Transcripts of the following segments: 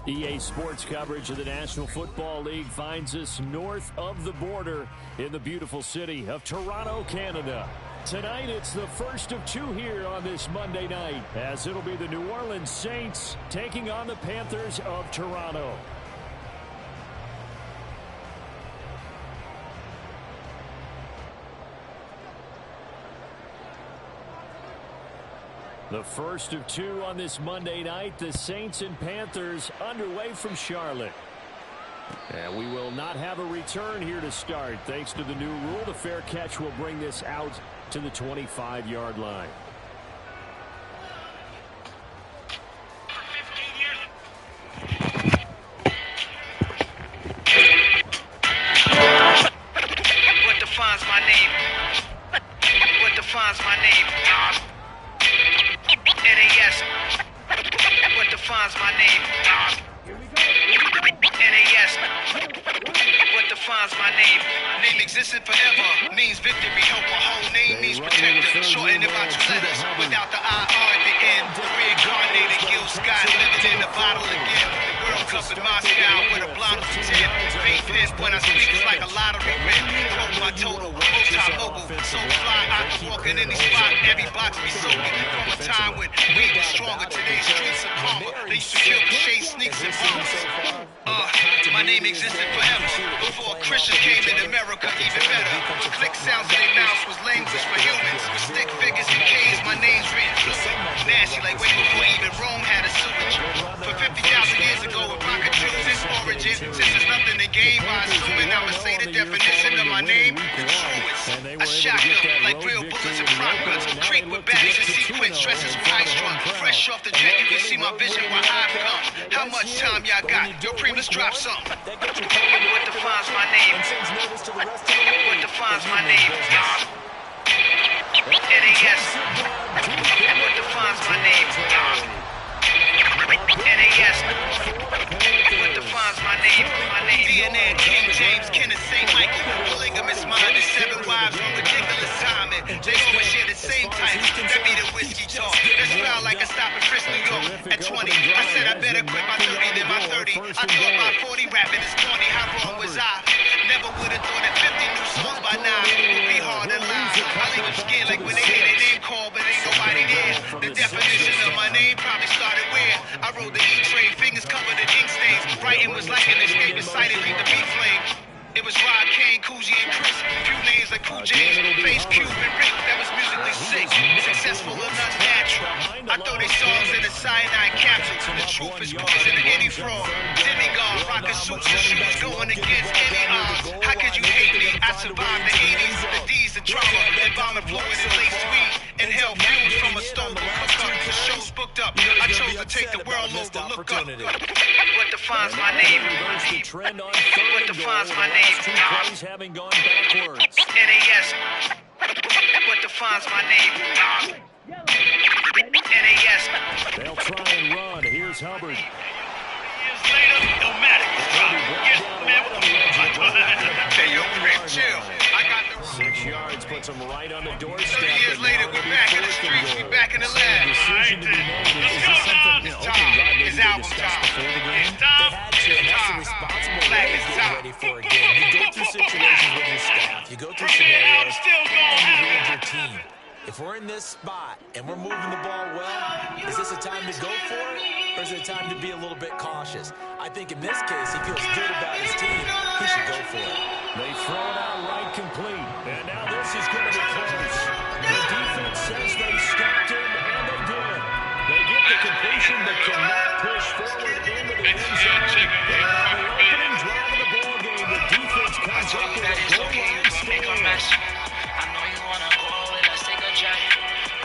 EA Sports coverage of the National Football League finds us north of the border in the beautiful city of Toronto, Canada. Tonight, it's the first of two here on this Monday night, as it'll be the New Orleans Saints taking on the Panthers of Toronto. The first of two on this Monday night, the Saints and Panthers underway from Charlotte. And we will not have a return here to start. Thanks to the new rule, the fair catch will bring this out to the 25-yard line. What defines my name? What defines my name? NAS. What defines my name? NAS. What defines my name? Name existed forever. Means victory. Help a whole name means protector. Shorten it by 2 letters without the IR at the end. Reincarnated Gil Scott living in the bottle again. The World Cup in Moscow with a blonde to 10. Vape pen when I speak it's like a lottery win. Broke my total. Multi-mogul. So fly. I was walking in the spot. Every box be soaking. From a time when weed was stronger. Today's streets are calmer. They used to kill the shade sneaks and bombers. My name existed forever. Before Christians came in America, even better. With click sounds in their mouths was language for humans. With stick figures and K's, my name's written fluent. Nasty like way before even Rome had a sewage. For 50,000 years ago, if I could choose its origin, since there's nothing to gain by assuming, I'ma say the definition of my name, the truest. I shock them like real bullets and prop guns. Creep with bats and sequence dresses with high strung. Fresh off the jet, you can see my vision where I've come. How much time y'all got? Yo, Preem, let's drop something. What defines my name? What defines my name? NAS. What defines my name? NAS. What defines my name? DNA, King James, Kenneth St. Michael. Polygamous mind and 7 wives from ridiculous timing. They always share the same type. That be the whiskey talk. That smell like a stop in Frisk, New York. At 20, I said I better quit my 30 than my 30. I thought my 40 rapping is corny. How wrong was I? Never would have thought that 50 new songs by now would be hard and loud. I leave them scared like when they hear their name called, but ain't nobody there. The definition of my name probably started where I wrote the E-Trade, fingers covered in ink stains. Writing was like an escape inside it, leave the beat flame. It was Rod Kane, Coogee, and Chris. Few names like Cool James, Face Cube, and Rick. That was musically sick, successful and unnatural. I throw these songs in a cyanide capsule. The truth is poison to any fraud. Demigod, rockin' suits and shoes, going against any odds. How could you hate me? I survived the 80s, the D's and trauma, embalming fluid and laced weed. Inhale fumes from a stove, cook up. The show's booked up. I chose to take the world over. Look up. What defines my name? What defines my name? Plays having gone backwards. NAS. What defines my name? NAS. They'll try and run. Here's Hubbard. Years later, Illmatic is dropping. Yeah, man, what the fuck? Hey, yo, Preem, chill. I got the 6 yards puts him right on the doorstep. 30 years later, we back in the streets, we back in the lab. Decision to be made. Is this something It's time. It's album time. It's time. That's the responsible way to get ready for a game. You go through situations with your staff. You go through scenarios, and you read your team. If we're in this spot and we're moving the ball well, is this a time to go for it, or is it a time to be a little bit cautious? I think in this case, he feels good about his team. He should go for it. They throw it out right complete. And now this is going to be close. The defense says they stopped him, and they did. They get the completion, but cannot push forward into the end zone. And on the opening drive of the ballgame, the defense comes up with a goal line stand. I know you wanna go away, let's take a drive.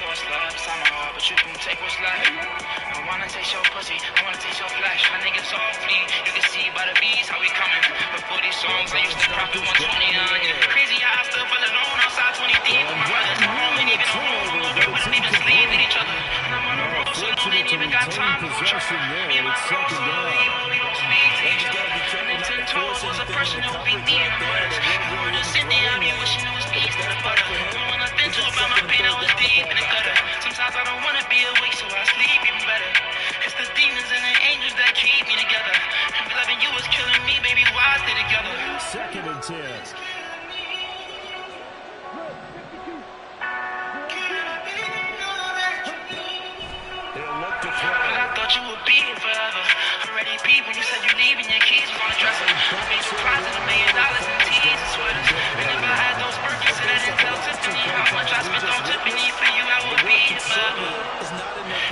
Course love, I'm hard, but you can take what's left. I wanna taste your pussy, I wanna taste your flesh. My niggas all fleet, you can see by the beats how we coming. Before these songs, I used to crop it 120 on. Crazy how I still feel alone outside 20 deep. My brothers at home ain't even home, we wouldn't even sleep with each other. And I'm on the road, so no, they ain't even got time for each other. Me and my bros, we don't speak to each other. And they 10 toes was a person who beat me in words. You wanna sit there, I be wishing it was me instead of butter. Don't wanna think too about my pain, I was deep in the gutter. Sometimes I don't wanna be awake, so I sleep even better. It's the demons and the angels that keep me together. He'll look to throw. But I thought you would be here forever. Already beat when you said you leaving your keys was on the dresser. I made you deposit $1 million in tees and sweaters. And if I had those Birkins and I didn't tell Tiffany how much I spent on Tiffany for you, I would be here forever.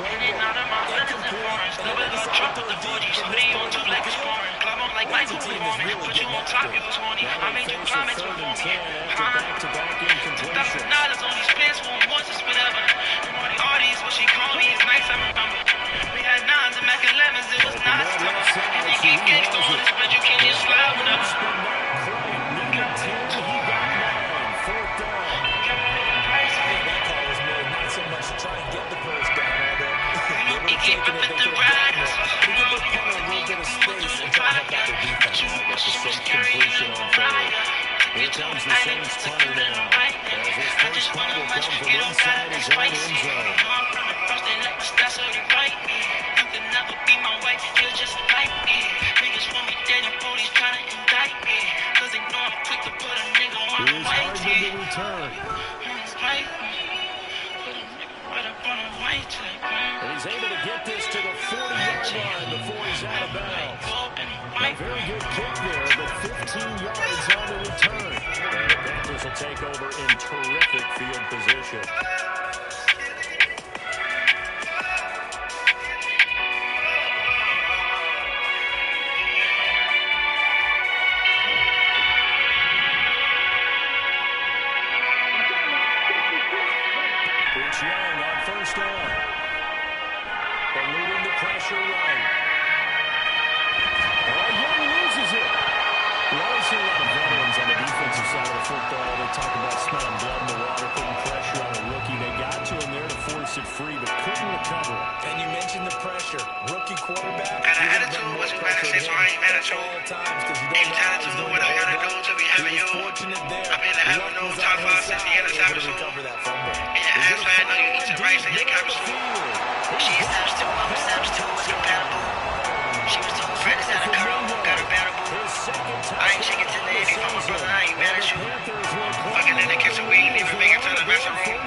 And then out of my letters and forms, never got Trump with the 4G, somebody on two like it's foreign. Club on like Michael before me, put you on top, you was horny. I made you climax before me. $2,000 on these pants for once, it's whatever. And all the artists, what she called me, it's nice, I remember. We had 9s and Mac 11s, it was not tough. And they keep gangsta on this, but you can't just slide with us. Keep up with the ride. Here comes the Saints punter now. As this first punt will come from inside his own end zone. Nothing never be my wife, you're just like me. Niggas want me dead and police trying to indict me. Cause they know I'm quick to put a nigga on the white tee. And he's able to get this to the 40-yard line before he's out of bounds. A very good kick there, but 15 yards on the return. And the Panthers will take over in terrific field position. It's Young on first down. Eluding the pressure right. Young loses it. We always see a lot of veterans on the defensive side of the football. They talk about smelling blood in the water, putting pressure on a rookie. They got to him there to force it free, but couldn't recover. And you mentioned the pressure. Rookie quarterback. And I had to do what you gotta say, so I ain't mad at you. Ain't trying to do what I gotta do to be having you. I've been having no top 5 since the end of time. And your ass, I know you eat your rice and your cabbage. She is steps 2, I'm steps 2, it's compatible. She was told friends that a girl got her bearable. I ain't shaking to the if I'm a brother, I ain't mad at you. Fucking in the kitchen, we ain't even make it to the dressing room.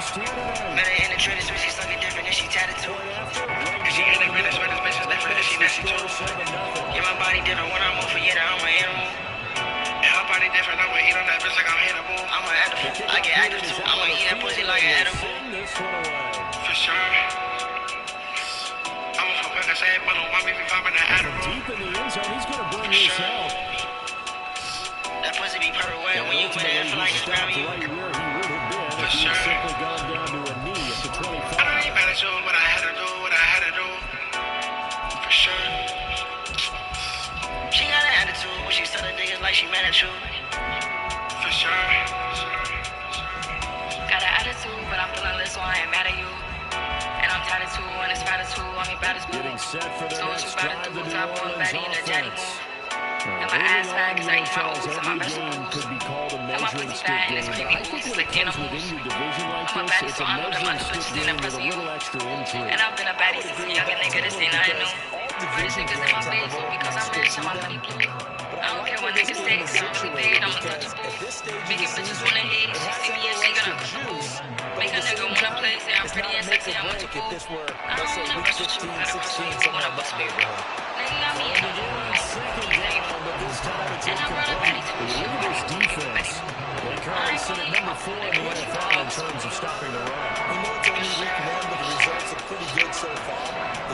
Met her in the trenches, but she something different and she tatted too. And she in the minutes with this bitch is different and she nasty too. Yeah, my body different when I move for yeah, I'm an animal. And her body different, I'ma eat on that bitch like I'm Hannibal. I'm an animal, I get active too. I'ma eat that pussy like an animal. For sure. I'm a fuck I said, but don't want me to be popping that animal. Deep in the end zone, he's going to bring this out. That pussy be perfect way when you win it, I feel like it's around you. Right where he would have been For if he sure. had simply gone down to a knee at the 25. I ain't mad at you, what I had to do, what I had to do. For sure. She got an attitude when she tell the niggas like she mad at you. For sure. Got an attitude, but I'm feeling lit, so I ain't mad at you. And I'm tired of two, and it's bad as two, I mean bad as blue. Getting set for their So what you next about drive, to the do, New top on Orleans baddie in the daddy offense. move. And my ass fat, cause I eat my oats and my Every game vegetables. could be called a And my measuring pussy stick fat and it's game. creamy I think boots when like it comes animals. within your division like I'm a this, baddie, it's so a I know them measuring other stick bitches game ain't with a impressing you. little extra intrigue. And I've been a baddie since a young nigga, this ain't nothing new. Rich niggas in my face, so because I'm rich and my money blue. I don't care what niggas say, cause I'm really paid, I'm untouchable. Making bitches wanna hate, she see me and she gonna cuckoo. Make a nigga wanna play, say I'm pretty and sexy, I'm untouchable. I don't wanna rush with you, gotta push you, you wanna bust me. Nigga got me in the and I'm running baddie too. Look at this defense. They currently sit at number 4 in the NFL in terms of stopping the run. We know it's only week 1, but the results are pretty good so far.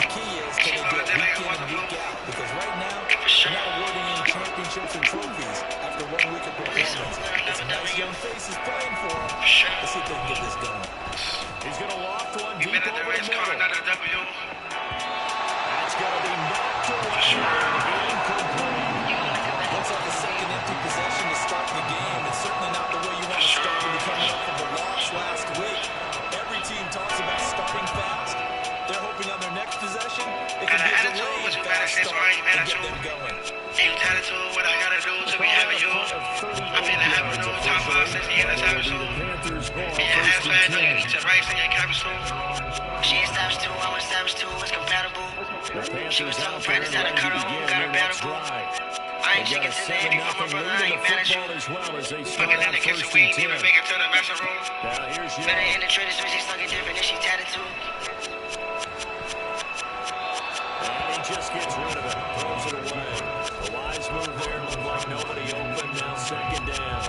The key is, can they do it week in and week out? Because right now, they're not awarding any championships and trophies after 1 week of performance. It's nice young faces playing for them. Let's see if they can get this done. He's going to loft one You deep been at the over the race car, middle. not a W. That's going to be knocked away. Incomplete. Looks like a second empty possession to start the game. It's certainly not the way you want to start when you're coming off of a loss last week. Every team talks about starting fast. They're hoping on their next possession, it can And I be a had to do delayed what you gotta fast say, so I start ain't mad and at get you. them going. Ain't tired to what I gotta do to be having you. I've been having no top 5 since the end of time, so. And your ass fat, know you eat your rice and your cabbage soup. She is steps 2, I'm a steps 2, it's compatible. She was told friends that a cut her own, got her bearable. I ain't shaking to the if you fuck my brother, I ain't mad at you. Fucking in the kitchen, we ain't even make it to the dressing room. Met her in the trenches, but she something different and she tatted too. just gets rid of it, throws it away. A wise move there, looked like nobody open, now second down.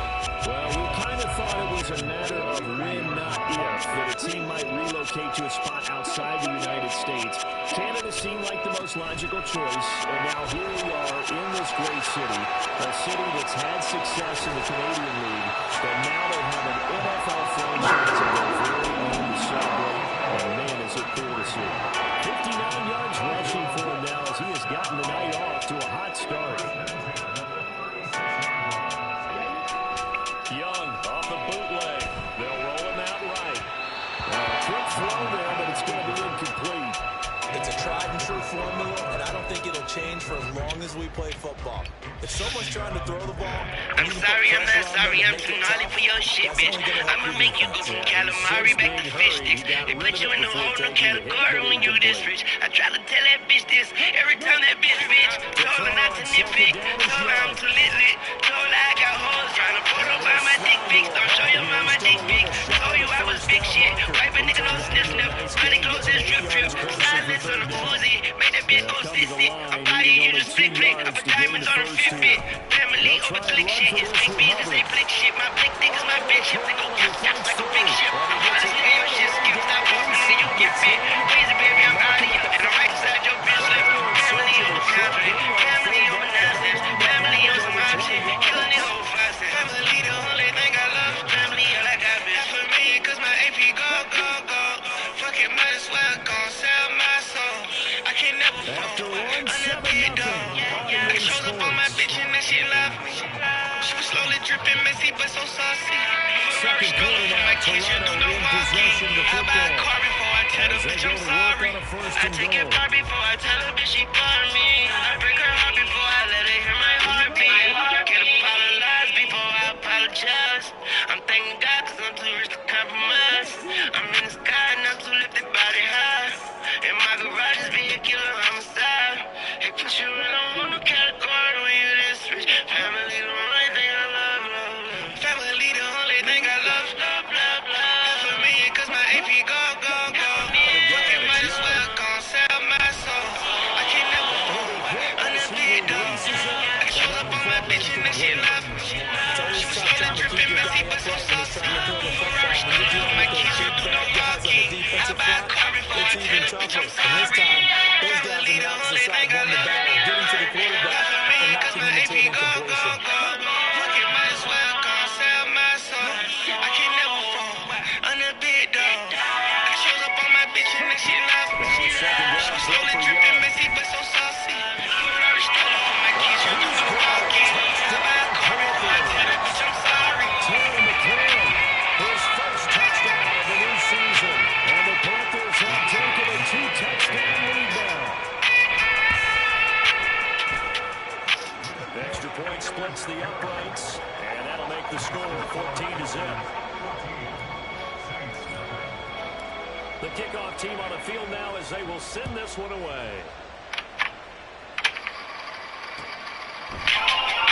Well, we kind of thought it was a matter of when, not if, that a team might relocate to a spot outside the United States. Canada seemed like the most logical choice, and now here we are in this great city, a city that's had success in the Canadian League, but now they have an NFL franchise of their very own to celebrate, and man, is it cool to see. 59 yards rushing for him now as he has gotten the night off to a hot start. Young off the bootleg. They'll roll him out right. Quick throw there, but it's going to be incomplete. It's a tried-and-true formula, and I don't think it'll change for as long as we play football. If someone's trying to throw the ball... I'm sorry, I'm not sorry. I'm too naughty for your shit, bitch. I'ma make you go from calamari back to fish sticks. They put you in a whole new category when you this rich. I try to tell that bitch this every time that bitch. Told her not to nitpick. Told her I'm too lit. Told her I got hoes trying to photo by my dick pics. Don't show your mama dick pics. Told you I was big shit. Wipe a nigga no sniff. Money clothes and drip. Silence on the Uzi. Make that bitch go sit. I'm buying you the split flick. I put diamonds on her Fitbit. Family over flick shit. It's big business, they flick shit. My blick niggas, my bitch. If they go tap like a big ship. You understand your shit skip. Stop walking and you get fit. Crazy baby, I'm out of here. And I'm right beside your bitch lip. Family over confident. Family over nonsense. Family on some option. Killing it whole faucet. Family the only thing I love. Family all I got, bitch. For me, cause my AP go. Fuck it, might as well go sell my soul. I can never fall. Undefeated dog. I showed up on my bitch and that shit love me. She was slowly dripping, messy, but so saucy. Ferrari color for my kids, you do no walking. I buy a car before I tell the bitch I'm sorry. I take it apart before I tell the bitch she bought me. I break her heart before I let her hear my heartbeat. Can't apologize before I apologize. I'm thanking God cause I'm too rich to compromise. I'm in the sky and I'm too lifted body high. In my garage is vehicular homicide. Hey, put you in a whole new category when you this rich. Family the only thing I love. Family the only thing I love. For me, cause my AP go. Fucking might as well go sell my soul. I can never fall. Undefeated dog. I showed up on my bitch and that shit love me. She was slowly dripping, messy, but so saucy. Ferrari color for my kids, you do no walking. I buy a car before I tell the bitch I'm sorry. Family the only thing I love. Getting to the quarterback and not Cause my AP go. Fucking might as well go sell my soul. I can never fall. Undefeated dog. I showed up on my bitch and that shit love me. She was slowly dripping, messy, but so saucy. Ferrari color for my kids, you do no walking. I buy a car before I tell the bitch I'm sorry. Terry McLaurin, his first touchdown of the new season. And the Panthers have taken a 2-touchdown lead now. The extra point splits the uprights, and that'll make the score 14-0. The kickoff team on the field now as they will send this one away.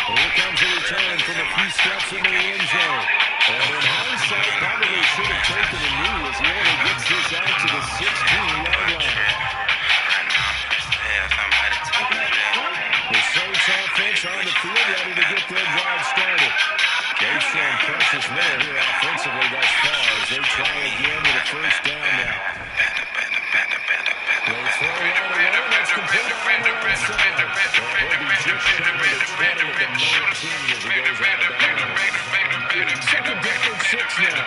Here comes a return from a few steps into the end zone. And in hindsight, probably should have taken a knee as he only gets this out to the 16-yard line. The Saints offense on the field ready to get their drive started. They've shown precious little here offensively thus far as they try again with a first down now. They throw right away. That's complete on the outside. He'll be just shy of the 20 at the 19 as he goes out of bounds. Second down and 6 now.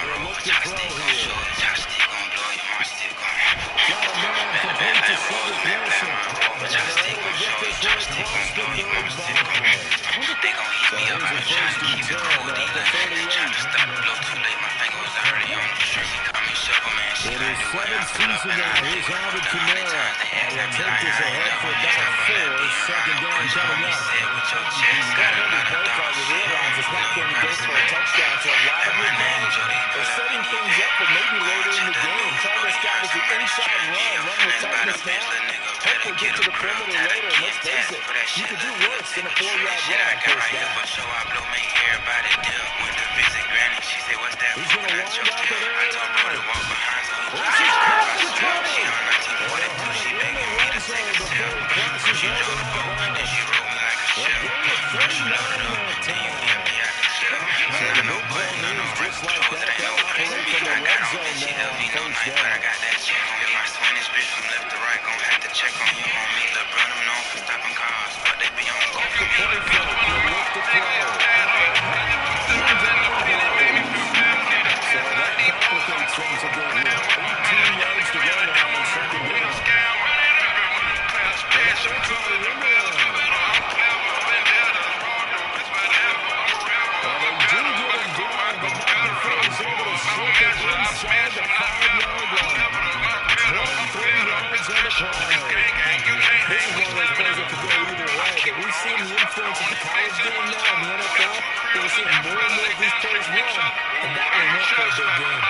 They'll look to throw here. Got a man complete to Cedric Wilson. They're able to get this one across the 30. So here's a first and 10 at the 38. In his seventh season now, here's Alvin Kamara. And he'll take this ahead for about 4. Second down coming up. Every play call you realize it's not going to go for a touchdown. So a lot of your games are setting things up for maybe later in the game. Try to establish an inside run with toughness now. Hopefully get to the perimeter later. And let's face it, you could do worse than a 4-yard run on first down. He's going to wind up in there. This is caught. experience at the college game now in the NFL, we're seeing more and more of these plays run, and that will work for a big game.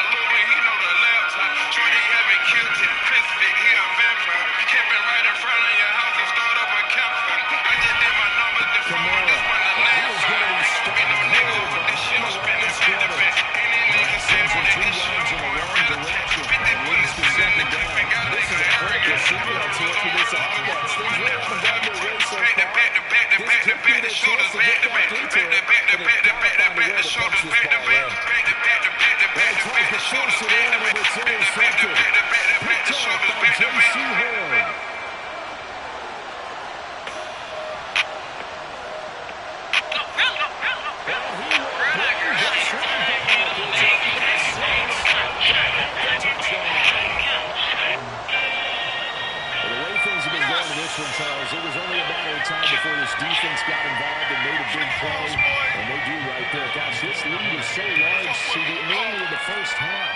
Charles, it was only a matter of time before this defense got involved and made a big play, and they do right there. Gosh, this lead is so large, CD, normally in the first half.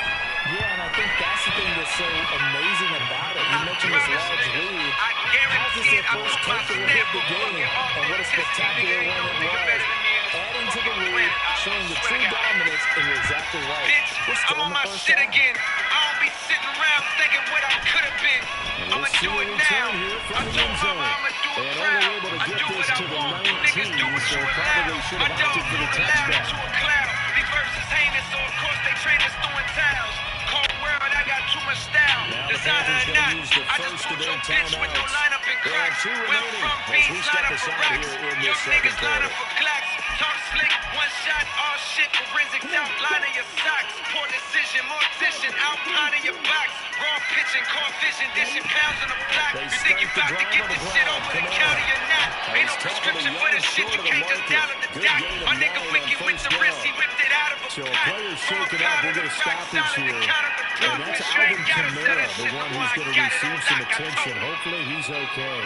Yeah, and I think that's the thing that's so amazing about it. You mentioned this large lead. How's this their first takeaway of the game, and what a spectacular one it was. Adding to the lead, showing the true dominance, and you're exactly right. We're still in the first half. Again. I don't be sitting around thinking what I could have been. I'ma do it now. I told mama I'ma do it proud. I do what I want. Niggas do what you allow. My dog do the loud into a cloud. These verses heinous, so of course they train us throwing towels. Cold world, I got too much style. Designer or not, I just put your bitch with no lineup and cracks. Went from beans, line up for racks. Young niggas line up for clacks. Talk slick, one shot, all shit. Forensic outline of your socks. Poor decision, mortician, outline of your box. Raw pitching, core vision, dishing pounds on the block. You think you about to get this shit over the county or not? Ain't no prescription for this shit, you can't just dial at the dock. My nigga Wiki with the wrist, he whipped it out of a pot. So players shaking up, we'll get a stoppage here. And that's Alvin Kamara, the one who's going to receive some attention. Hopefully he's okay.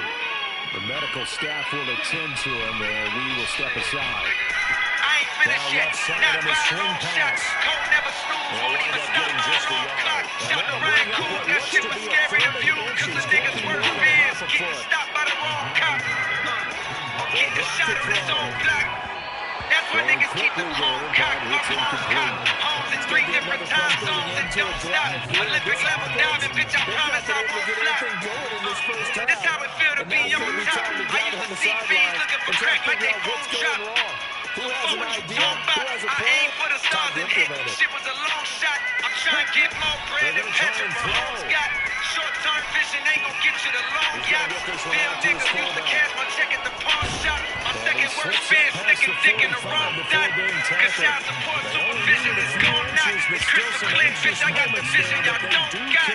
The medical staff will attend to him, and we will step aside. Now left side on the swing pass. They'll wind up getting just a yard. Shot Brian Cool, that shit was scary to view, cause the niggas were fans. Getting stopped by the wrong cop. Getting shot on his own block. That's why niggas keep the wrong cop. Homes in 3 different time zones and don't stop. Olympic level diving, bitch, I promise I won't flop. This how it feel to be on top. I used to see fiends looking for crack like they gon' drop. Who has an idea? Who has a I aim for the stars and hit. Shit was a long shot. I'm trying to get more bread than Patrick Mahomes got. Short-term vision ain't gon' get you the long yacht. Damn niggas used to cash my check at the pawn shop. My second worst fan sticking dick in the wrong dot. Cause child support supervision is gone not. It's crystal clear, bitch. I got the vision y'all don't got.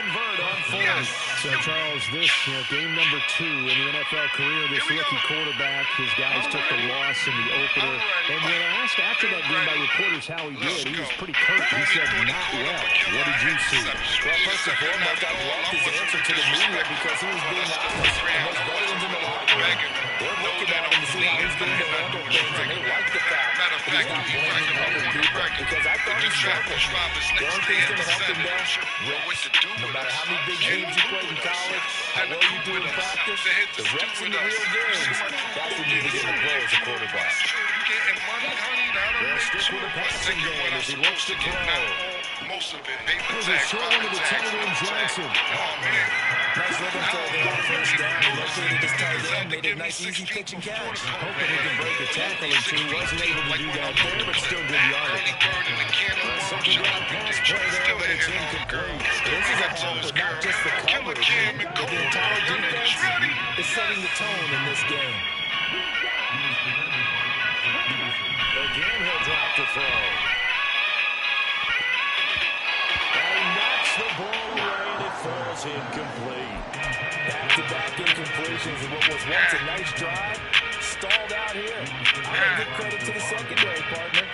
So, Charles, this game number 2 in the NFL career, this rookie quarterback, his guys took the loss in the opener. And when asked after that game by reporters how he did, he was pretty curt. He said, not well. What did you see? Well, first and foremost, I loved his answer to the media because he was being honest. And those veterans in the locker room, they're looking at him to see how he's going to handle things, and they like the fact that he's not blaming other people because I thought he struggled. The only thing's going to help him down, reps. No matter how many big games you played in college, how well you do in practice, the reps in the real games, that's when you begin to grow as a quarterback. They'll stick with the passing game as he looks to throw. There's a short one to the tight end, Johnson. Nice rhythm throw there on first down. He located his tight end, made a nice easy pitch and catch. Hoping he can break a tackle or two. Wasn't able to do that there, but still good yardage. Second down pass play there, but it's incomplete. This is a ball with not just the coverage. The entire defense is setting the tone in this game. Again, he'll drop the throw. And he knocks the ball away, and it falls incomplete. Back-to-back incompletions in what was once a nice drive. Stalled out here. I'm going to give credit to the secondary partner.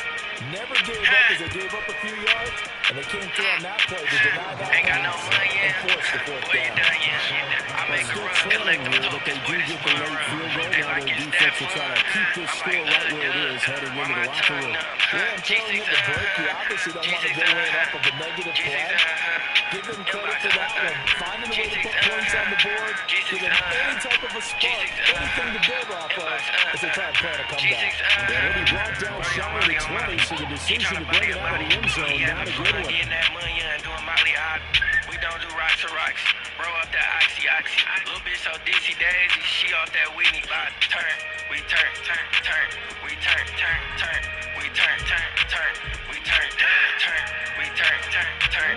Never gave up as they gave up a few yards, and they came through on that play to deny that Ain't got no money yet. and force the fourth Boy, you down. done yet. I make a run, they let them But they do get the late field goal. Now their defense will try to keep this score right where it is heading into the locker room. Yeah, I'm telling you, the break, you obviously don't want to go in off of a negative play. Give them credit for that one. Finding a way to put points on the board, give them any type of a spark, anything to build off of. It's they try and plan a comeback. And he'll be brought down shy of the 20, so the decision to bring it out of the end zone, not a good one. We don't do rocks or rocks. Bro up that oxy. Little bitch so dizzy daisy. She off that Whitney by turn. We turn. We turn. We turn.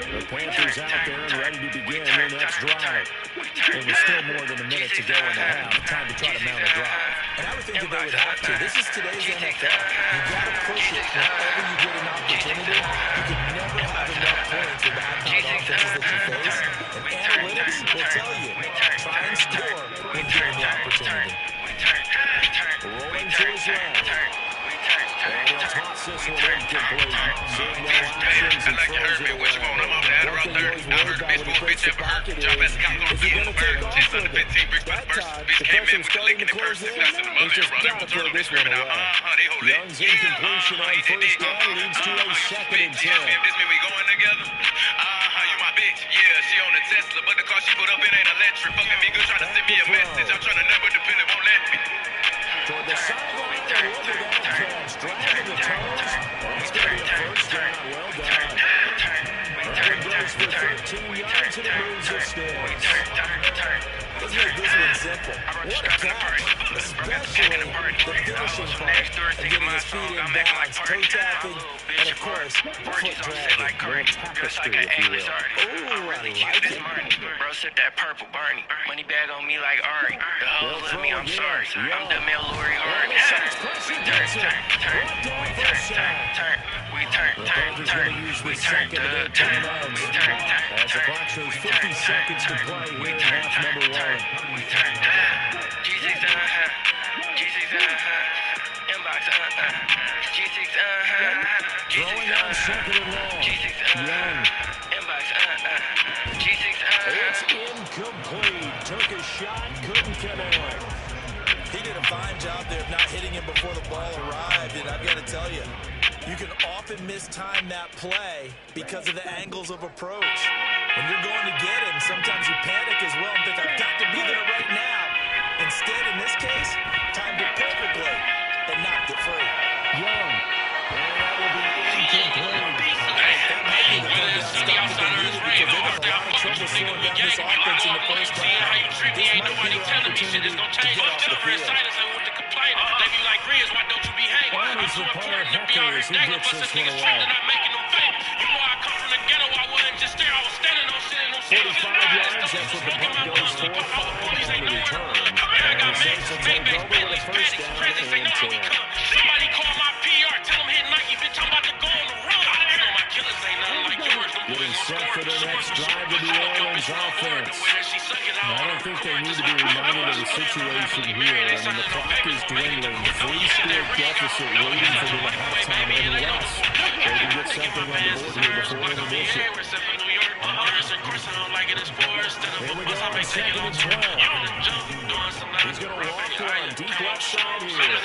The Panthers out there and ready to begin their next drive. There was still more than a minute to go in the half. Time to try to mount a drive. And I would think that they would have to. This is today's NFL. You got to push it whenever you get an opportunity. You can never have enough points with the high-powered offenses that you face. And analytics will tell you, try and score when given the opportunity. Rolling to his left. And he'll toss this one incomplete. Seeing no options, he throws it away. One thing he always worried about when he breaks the pocket is he going to take off with it? That time, the pressure's starting to close in. He's just got to throw this one away. Young's incompletion on first down leads to a 2nd and 10. Yeah, she on the Tesla, but the car she put up, it ain't electric. Fucking me good, trying to send me a message. I'm trying to never depend, it won't let me. Toward the sideline, look at that catch. Driving the toes. That's going to be a first down. Well done. That one goes for 13 yards, and it moves the sticks. Let's make this one simple. What a catch, especially the finishing part of getting his feet in bounds, toe tapping, and of course, foot dragging. More tapestry, if you will. Ooh, I like it. Bro, sip that purple Barney. Money bag on me like Ari. The whole love me, I'm sorry. I'm the male Lori Ari. We turn. As the clock shows 50 seconds to play here in half number 1. G6, inbox, G6, Throwing on 2nd and long. Young. inbox, G6, It's incomplete. Took a shot, couldn't connect. He did a fine job there of not hitting him before the ball arrived, and I've got to tell you, you can often mistime that play because of the angles of approach. When you're going to get him, sometimes you panic as well and think, I've got to be there right now. Instead, in this case, timed it perfectly and knocked it free. Young. And that will be incomplete. That might be the thing that stopped the lead because they got a lot of trouble slowing down this offense in the first half. This might be their opportunity to get off the field. And he's the punter, Hecker, as he gets this one away. 45 yards, that's what the punt goes for. 5 on the return. And the Saints will take over with a first down and 10. Somebody call my PR, tell them hit Nike, bitch, I'm about to go on the run. You know my killers ain't nothing like yours. Getting set for the next drive of the Orleans offense. I don't think they need to be reminded of the situation here. I mean, the clock is dwindling. 3-score deficit waiting for the halftime unless they can get something on the board here before intermission. Here we go on 2nd and 12. He's going to walk one deep left side here.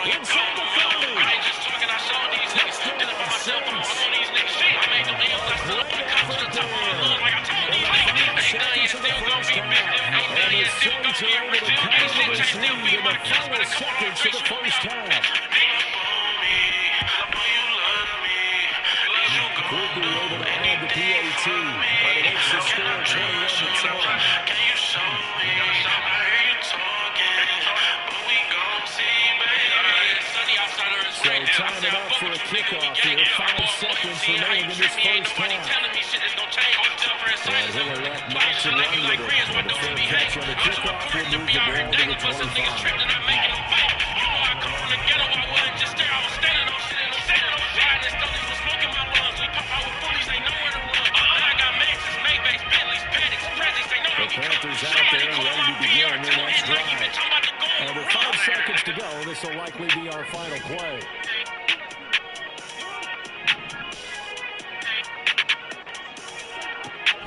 Inside the 30. And the Saints are able to cover this lead in the final seconds of the first half. Could be able to add the PAT, but it makes the score 21-20. So time it up for a kickoff here. 5 seconds remaining in this first half. And Hiller left knocks and run with it. With a fair catch on the kickoff, he'll move the ball to the 25. The Panthers out there and ready to begin their next drive. And with 5 seconds to go, this will likely be our final play.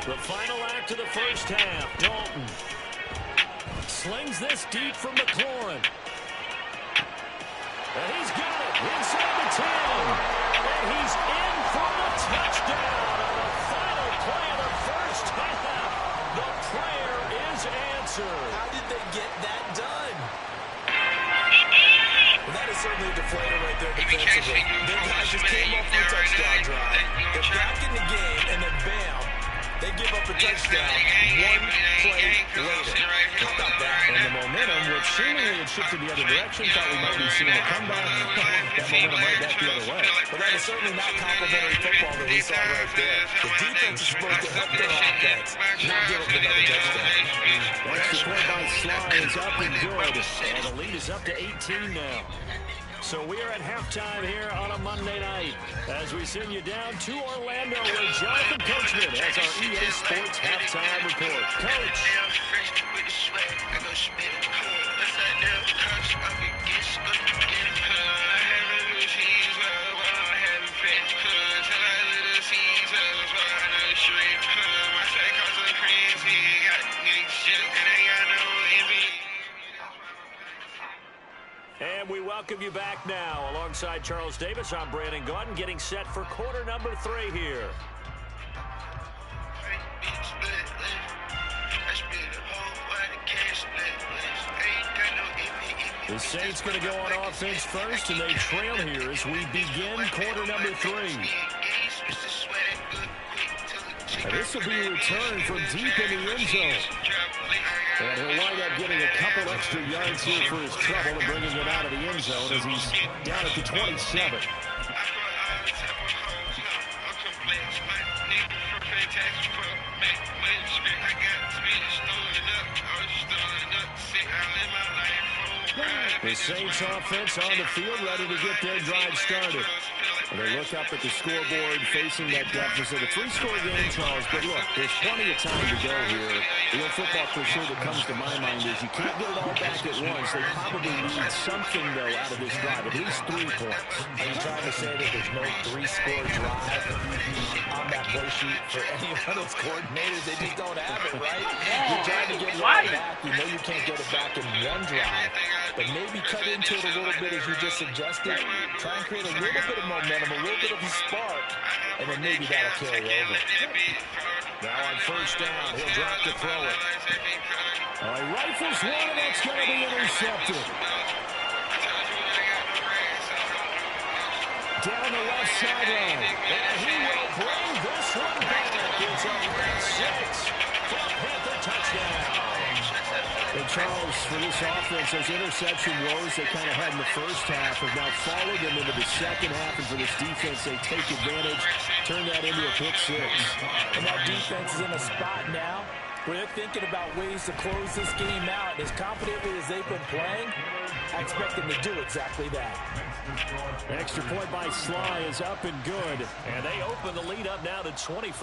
The final act of the first half. Dalton slings this deep from McLaurin. And he's got it inside the 10. And he's in for the touchdown on the final play of the first half. The prayer is answered. How did they get that done? just came off a touchdown drive. They're back in the game, and then bam, they give up a touchdown 1 play later. How about that? And the momentum, which seemingly had shifted the other direction, thought we might be seeing a comeback. That momentum right back the other way. But that is certainly not complimentary football that we saw right there. The defense is supposed to help their offense, not give up another touchdown. Next point by Sly is up and good. And the lead is up to 18 now. So we are at halftime here on a Monday night as we send you down to Orlando where Jonathan Coachman has our EA Sports halftime report. Coach. And we welcome you back now. Alongside Charles Davis, I'm Brandon Gaudin, getting set for quarter number 3 here. The Saints going to go on offense first, and they trail here as we begin quarter number 3. And this will be a return from deep in the end zone. And he'll wind up getting a couple extra yards here for his trouble and bringing it out of the end zone as he's down at the 27. The Saints offense on the field, ready to get their drive started. And they look up at the scoreboard facing that deficit. A 3-score game, Charles, but look, there's plenty of time to go here. The real football cliché that comes to my mind is you can't get it all back at once. They probably need something, though, out of this drive, at least 3 points. Are you trying to say that there's no 3-score drive on that play sheet for any one of those coordinators? They just don't have it, right? You're trying to get right back. You know you can't get it back in one drive, but maybe cut into it a little bit as you just suggested. Try and create a little bit of momentum, a little bit of a spark, and then maybe that'll carry over. Now on first down, he'll drop to throw it. He rifles one, and that's going to be intercepted. Down the left sideline. And he will bring this one back. It's up at 6 for a Panther touchdown. And Charles, for this offense, those interception woes they kind of had in the first half have now followed them into the second half. And for this defense, they take advantage, turn that into a pick 6. And that defense is in a spot now where they're thinking about ways to close this game out. As confidently as they've been playing, I expect them to do exactly that. Extra point by Sly is up and good. And they open the lead up now to 25.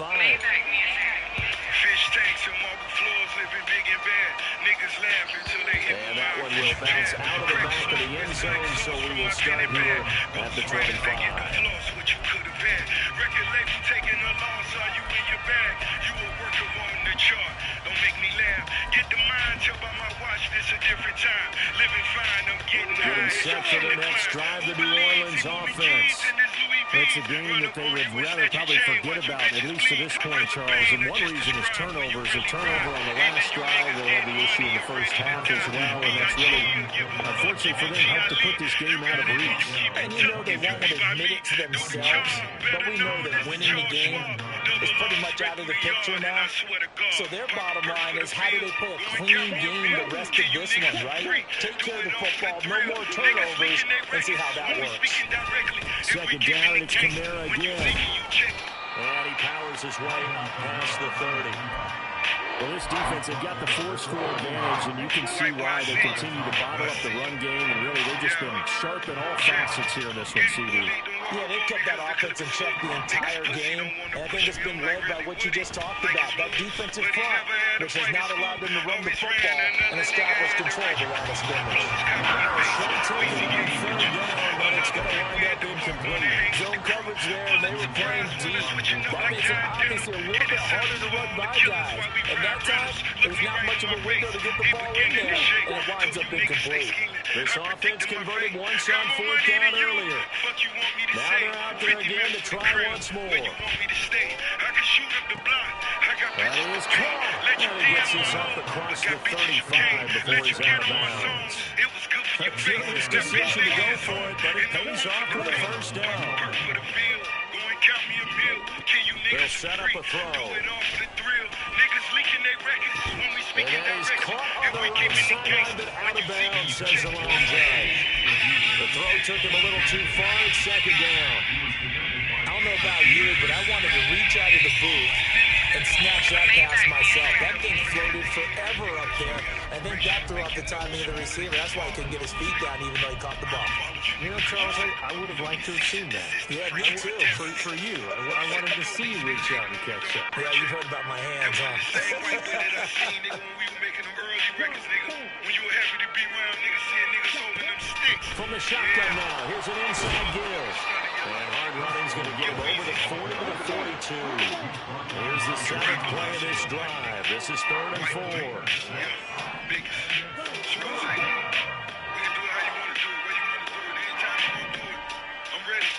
Fish tanks and marble floors, living big and bad. Niggas laugh until they hit. And that one will bounce out of the back of the end zone, so we will start here at the 25. What you could have had. Record label taking a loss, are you in your bag? You a worker on the chart. Don't make me laugh. Get the mind, tell by my watch, this a different time. Living fine, I'm getting high. Getting set for the next drive, the New Orleans offense. It's a game that they would rather probably forget about, at least to this point, Charles. And one reason is turnovers. A turnover on the last drive. They had the issue in the first half as well. And that's really, unfortunately for them, helped to put this game out of reach. And you know they won't admit it to themselves, but we know that winning the game is pretty much out of the picture now. So their bottom line is, how do they play a clean game the rest of this one, right? Take care of the football, no more turnovers, and see how that works. Second down, it's Kamara again. And he powers his way past the 30. Well, this defense, they've got the 4-score advantage, and you can see why they continue to bottle up the run game, and really they've just been sharp in all facets here in this one, CD. Yeah, they've kept that offense in check the entire game, and I think it's been led by what you just talked about, that defensive front, which has not allowed them to run the football and establish control of the line of scrimmage. But it's going to wind up incomplete. Zone coverage there, and they were playing deep. That makes it obviously a little bit harder to run by guys. And that time, there's not much of a window to get the ball in there, and it winds up incomplete. This offense converted once on 4th down earlier. Now they're out there again to try once more. That is caught. And he gets this up across the 35 before he's out of bounds. your face. Curious decision to go for it, but it pays off for the first down. Work for the bill. Go and count me a meal. Can you They'll niggas set up a throw. go it off for the thrill? Niggas leaking their records when we And speaking that is directions. caught If on we the keep right it the case, sideline, but out when of you see me, bounds, you says the check line judge. The throw took him a little too far. It's second down. I don't know about you, but I wanted to reach out of the booth and snatch that pass myself. That thing floated forever up there. I think that threw off the timing of the receiver. That's why he couldn't get his feet down even though he caught the ball. You know, Charles, I would have liked to have seen that. Yeah, me too. For you. I wanted to see you reach out and catch that. Yeah, you've heard about my hands, huh? Same way that I seen, nigga, when we were making them early records, nigga. When you were happy to be around, niggas seeing niggas holding them sticks. From the shotgun now, here's an inside give. And hard running's going to get him over the 40 to the 42. Here's the second play of this drive. This is 3rd and 4. Yeah, biggest. Screw it. We can do it how you want to do it, where you want to do it, anytime you want to do it. I'm ready.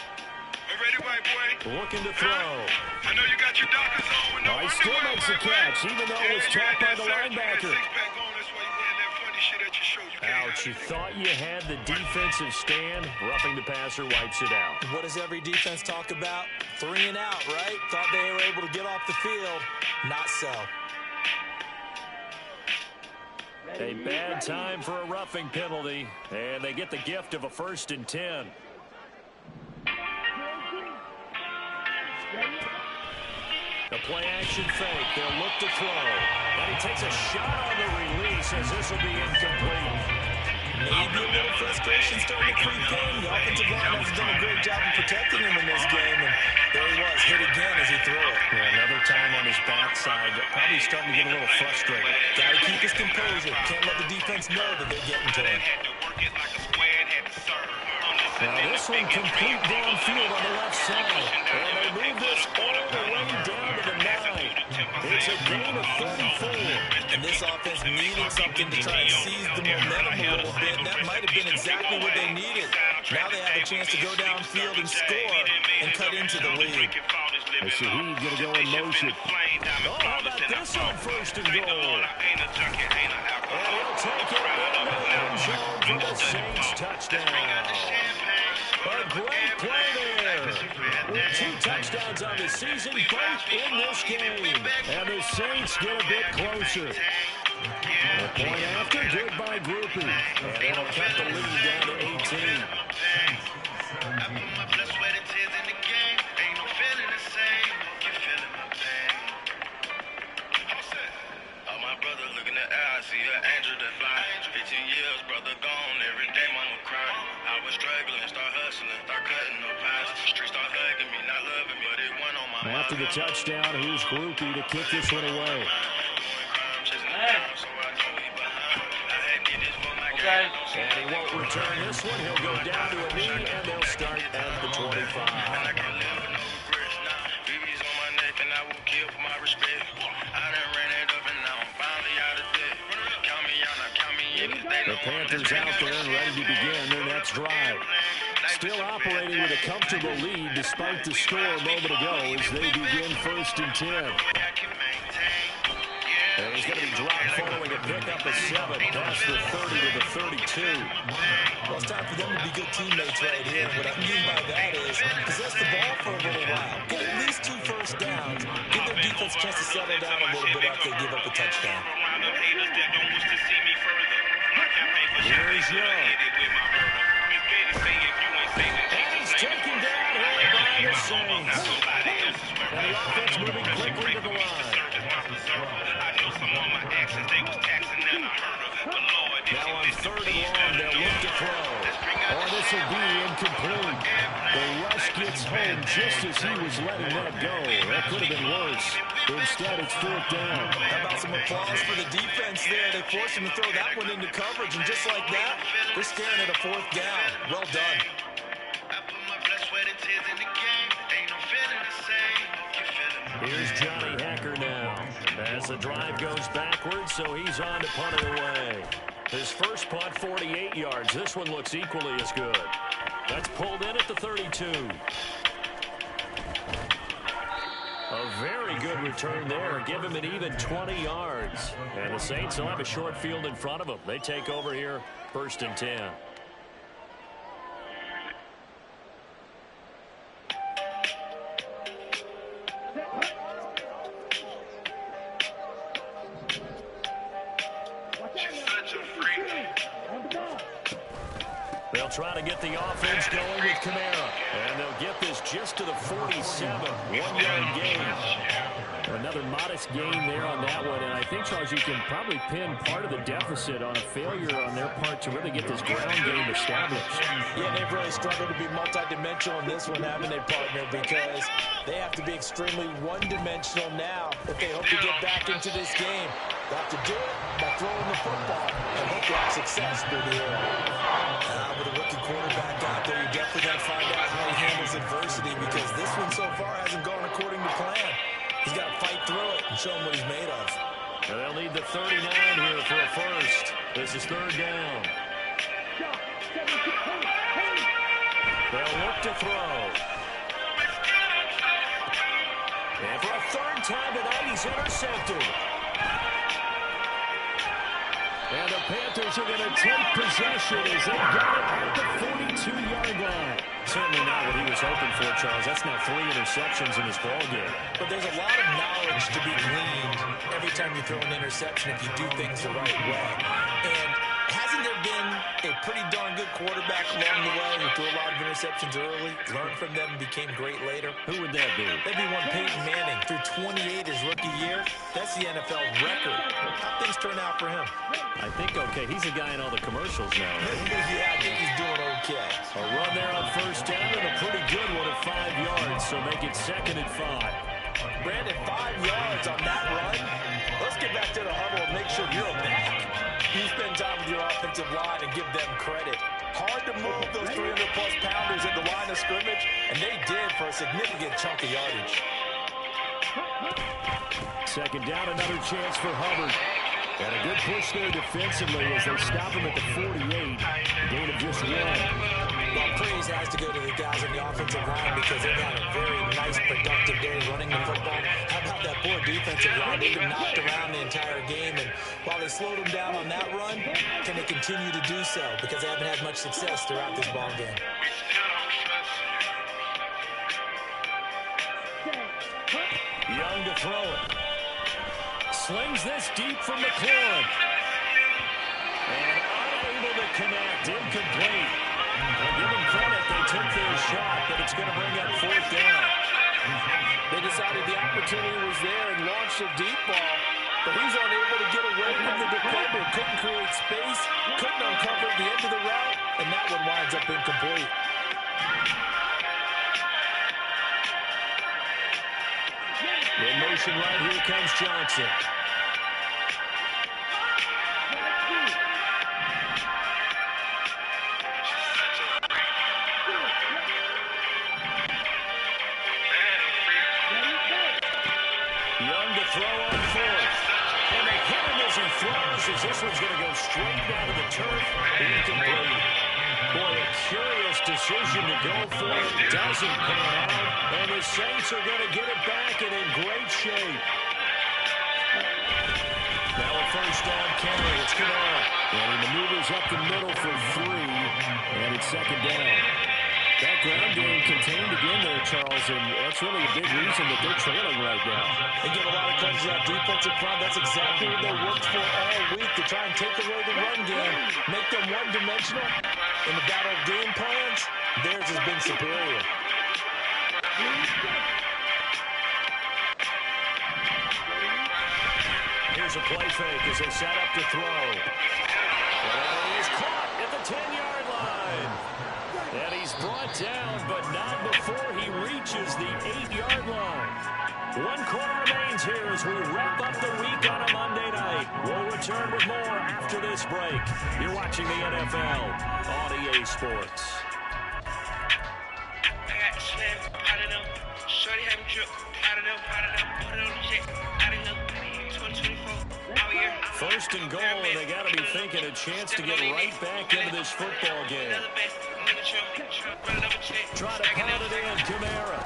I'm ready, white boy. Looking to throw. I know you got your Dockers on with no He still underwear, makes the white boy. catch, even though it was you tapped had by the that surgery, linebacker. that six-pack on, that's why you wearing that funny shit at your show. You can't Ouch, you hide it. thought you had the defensive stand. Roughing the passer wipes it out. What does every defense talk about? 3 and out, right? Thought they were able to get off the field. Not so. A bad time for a roughing penalty, and they get the gift of a 1st and 10. The play action fake. They'll look to throw. And he takes a shot on the release as this will be incomplete. Maybe a little frustration starting to creep in. The offensive line has done a great job of protecting him in this game, and there he was, hit again as he threw it. Yeah, another time on his backside, probably starting to get a little frustrated. Got to keep his composure. Can't let the defense know that they're getting to him. Had to work it like a square and had to serve. Now this one complete downfield on the left side. And they move this all the way down to the 9. It's a gain of 34. And this offense needed something to try and seize the momentum a little bit. And that might have been exactly what they needed. Now they have a chance to go downfield and score and cut into the lead. I see Heed going to go in motion. Oh, how about this on 1st and goal? And he'll take it in the end zone for the Saints touchdown. A great play there. With 2 touchdowns on the season, both in this game. And the Saints get a bit closer. A point after, good by Groupie. And it'll cut the lead down to 18. I put my blood, sweat, and tears in the game. Ain't no feeling the same. Hope you feeling my pain. Oh, my brother, look in the eye. I see an angel that fly. 15 years, brother gone. Every day, mama cry. I was struggling, start hustling, start cutting no pies. Streets start hugging me, not loving me, but it went on my After the touchdown, here's Groupie to kick this one away. And he won't return this one. He'll go down to a knee, and they'll start at the 25. The Panthers out there and ready to begin their next drive. Still operating with a comfortable lead despite the score a moment ago as they begin 1st and 10. And he's going to be dropped following a pickup of 7 past the 30 to the 32. Well, it's time for them to be good teammates right here. What I mean by that is possess the ball for a little while. Get at least 2 first downs. Give their defense a chance to settle down a little bit after they give up a touchdown. Here's Young. And he's taken down here by the Saints. And the offense moving quickly to the line. Now on 3rd and long, they'll look to throw. Oh, this will be incomplete. The rush gets home just as he was letting that go. That could have been worse. Instead, it's 4th down. How about some applause for the defense there? They forced him to throw that one into coverage, and just like that, they're staring at a 4th down. Well done. Here's Johnny Hacker now. As the drive goes backwards, so he's on to punt it away. His first punt, 48 yards. This one looks equally as good. That's pulled in at the 32. A very good return there. Give him an even 20 yards. And the Saints will have a short field in front of them. They take over here, 1st and 10. try to get the offense going with Kamara. And they'll get this just to the 47. 1-yard gain. Another modest gain there on that one. And I think, Charles, you can probably pin part of the deficit on a failure on their part to really get this ground game established. Yeah, they've really struggled to be multidimensional in this one, haven't they, partner? Because they have to be extremely one-dimensional now if they hope to get back into this game. They have to do it by throwing the football and hope to have success through the air. With a rookie quarterback out there, you definitely got to find out how he handles adversity, because this one so far hasn't gone according to plan. He's got to fight through it and show him what he's made of. And they'll need the 39 here for a first. This is third down. They'll look to throw. And for a third time tonight, he's intercepted. And the Panthers are going to take possession as they got it at the 42-yard line. Certainly not what he was hoping for, Charles. That's now 3 interceptions in this ballgame. But there's a lot of knowledge to be gleaned every time you throw an interception if you do things the right way. And hasn't there been a pretty darn good quarterback along the way who threw a lot of interceptions early, learned from them, and became great later? Who would that be? That'd be one Peyton Manning. Threw 28 his rookie year. That's the NFL record. How things turn out for him? I think okay. He's a guy in all the commercials now. Right? Yeah, I think he's doing okay. A run there on first down and a pretty good one at 5 yards, so make it 2nd and 5. Brandon, 5 yards on that run. Let's get back to the huddle and make sure you're back. You spend time with your offensive line and give them credit. Hard to move those 300-plus pounders at the line of scrimmage, and they did for a significant chunk of yardage. 2nd down, another chance for Hubbard. And a good push there defensively as they stop him at the 48. Gain of just 1. Well, praise has to go to the guys on the offensive line because they've had a very nice, productive day running the football. How about that poor defensive line? They've been knocked around the entire game, and while they slowed them down on that run, can they continue to do so? Because they haven't had much success throughout this ball game. Young to throw it. Slings this deep from McLaurin. And unable to connect. Incomplete. I'll give them credit. They took their shot, but it's going to bring up 4th down. They decided the opportunity was there and launched a deep ball, but he's unable to get away from the defender. Couldn't create space, couldn't uncover the end of the route, and that one winds up incomplete. In motion right here comes Johnson. Young to throw on 4th. And they hit him as he throws, as this one's going to go straight down to the turf. Incomplete. Boy, a curious decision to go for it. Doesn't pan out. And the Saints are going to get it back and in great shape. Now a first down carry. It's Kamara. And he maneuvers up the middle for 3. And it's 2nd down. That ground game contained again there, Charles, and that's really a big reason that they're trailing right now. They give a lot of credit to that defensive front. That's exactly what they worked for all week, to try and take away the run game, make them one-dimensional. In the battle of game plans, theirs has been superior. Here's a play fake as they set up to throw. And he's caught at the 10-yard line. And he's brought down, but not before he reaches the 8-yard line. 1 quarter remains here as we wrap up the week on a Monday night. We'll return with more after this break. You're watching the NFL on EA Sports. I got Slim, I don't know. Shorty have a drip, I don't know. Put it on the jet, I don't know. 2024, out here. 1st and goal, and they got to be thinking a chance to get right back into this football game. Try to pound it in, Kamara.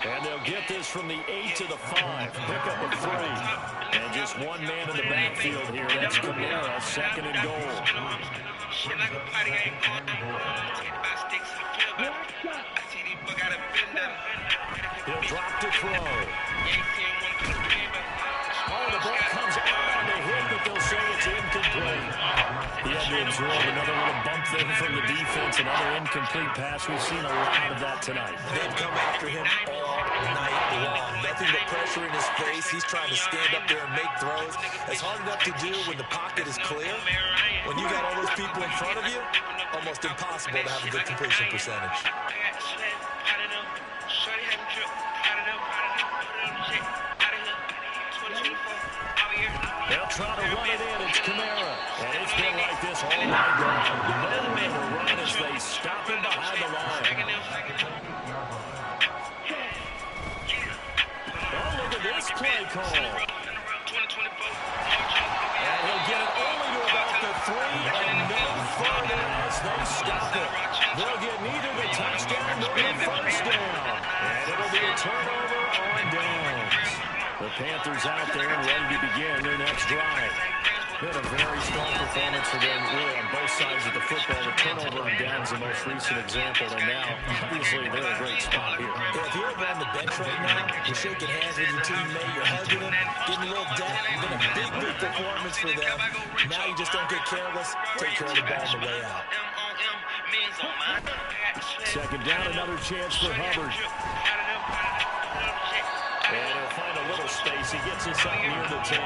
And they'll get this from the 8 to the 5. Pick up a 3. And just one man in the backfield here. That's Kamara, 2nd and goal. He'll drop to throw. Oh, the ball comes out on the hit, but they'll say it's incomplete. He had the absorb another little bump there from the defense, another incomplete pass. We've seen a lot of that tonight. They've come after him all night long. Nothing but pressure in his face. He's trying to stand up there and make throws. It's hard enough to do when the pocket is clear. When you got all those people in front of you, almost impossible to have a good completion percentage. They'll try to run it in. It's Kamara. And it's been like this all night long. Nowhere to run as they stop him behind the line. Oh, look at this play call. And he'll get it only to about the 3 and no further as they stop it. They'll get neither the touchdown nor the first down. And it'll be a turnover on downs. The Panthers out there and ready to begin their next drive. Been a very strong performance for them, really, on both sides of the football. The turnover on downs the most recent example, and now, obviously, they're in a great spot here. Yeah, if you're over on the bench right now, you're shaking hands with your teammate, you're hugging him, getting a little dap. It's been a big, big performance for them. Now you just don't get careless. Take care of the ball on the way out. Second down, another chance for Hubbard. And he'll find a little space. He gets us out near the 10.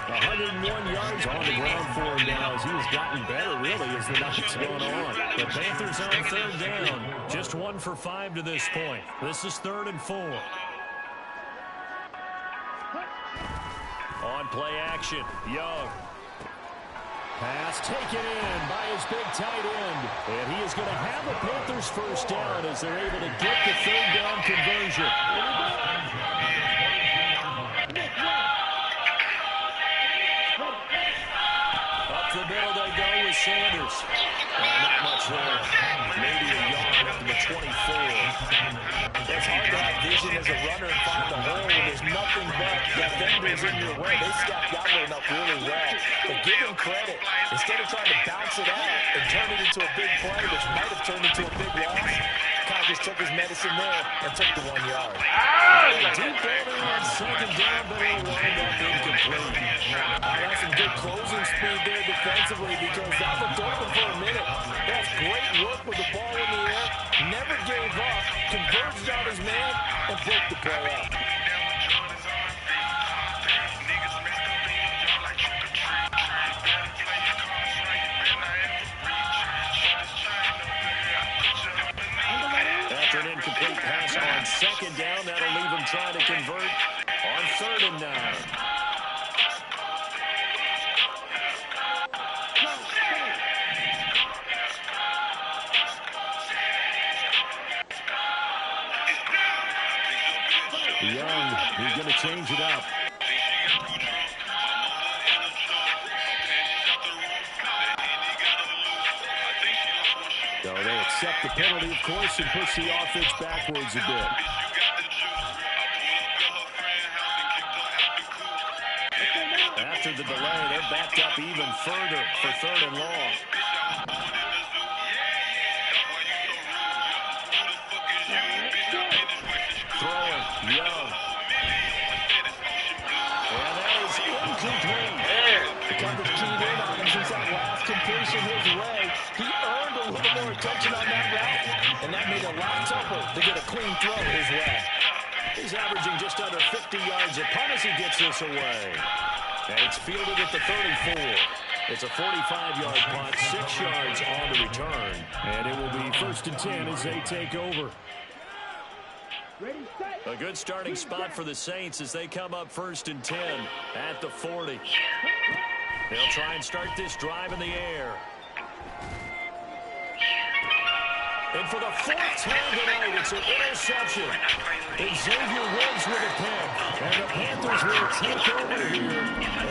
101 yards on the ground for him now as he has gotten better, really, as the night's going on. The Panthers on third down. Just 1 for 5 to this point. This is 3rd and 4. On play action, Young. Pass taken in by his big tight end. And he is going to have the Panthers first down as they're able to get the third down conversion. Up the middle they go with Sanders. Not much there. Maybe a yard up to the 24. It's hard to have vision as a runner and find the hole when there's nothing but defenders in your way. They stepped that one up really well. But give him credit. Instead of trying to bounce it out and turn it into a big play, which might have turned into a big loss, Kyle just took his medicine there and took the 1 yard. Deep over on second down, but it'll wind up incomplete. That's some good closing speed there defensively because that looked open for a minute. That's great work with the ball in the air. Never gave up, converged on his man, and broke the play up. After an incomplete pass on second down, that'll leave him trying to convert on 3rd and 9. Young, he's going to change it up. So they accept the penalty, of course, and push the offense backwards a bit. After the delay, they're backed up even further for 3rd and long. Throwing, Young. And that is incomplete. The coverage keyed in on him since that last completion his way. He earned a little more attention on that route, and that made it a lot tougher to get a clean throw his way. He's averaging just under 50 yards a punt as he gets this away. And it's fielded at the 34. It's a 45-yard punt, 6 yards on the return. And it will be 1st and 10 as they take over. A good starting spot for the Saints as they come up 1st and 10 at the 40. They'll try and start this drive in the air. And for the 4th time tonight, it's an interception. Xavier Woods with a pick. And the Panthers will take over here